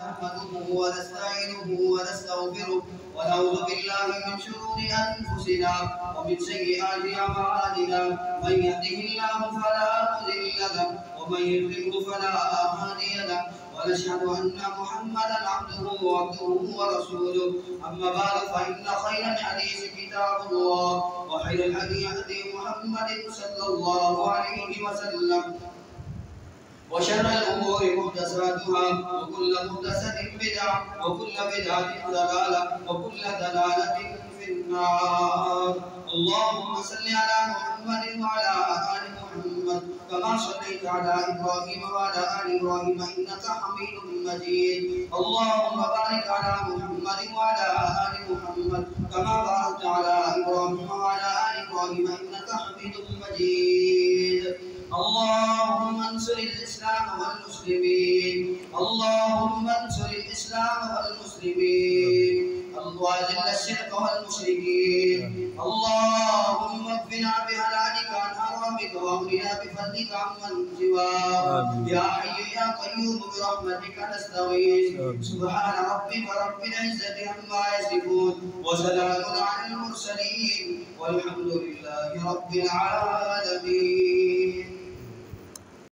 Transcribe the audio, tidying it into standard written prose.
نحمده ونستعينه ونستغفره ونعوذ بالله من شرور أنفسنا ومن سيئات أعمالنا من يهده الله فلا مضل له ومن يضلل فلا هادي له ونشهد أن محمدا عبده ورسوله أما بعد فإن خير الحديث كتاب الله وخير الهدي هدي محمد صلى الله عليه وسلم وشر الأمور محدثاتها وكل محدثة بدعة وكل بدعة ضلالة وكل ضلالة في النار. اللهم صل على محمد وعلى آل محمد كما صليت على إبراهيم وعلى آل إبراهيم إنك حميد مجيد. اللهم بارك على محمد وعلى آل محمد كما باركت على إبراهيم وعلى آل إبراهيم إنك حميد مجيد. اللهم انصر الإسلام والمسلمين. اللهم انصر الإسلام والمسلمين وأذل الشرك والمشركين. اللهم اكفنا بهلالك عن حرامك واغننا بفضلك عمن سواك. يا حي يا قيوم برحمتك نستغيث. سبحان ربك رب العزة عما يصفون وسلام على المرسلين والحمد لله رب العالمين.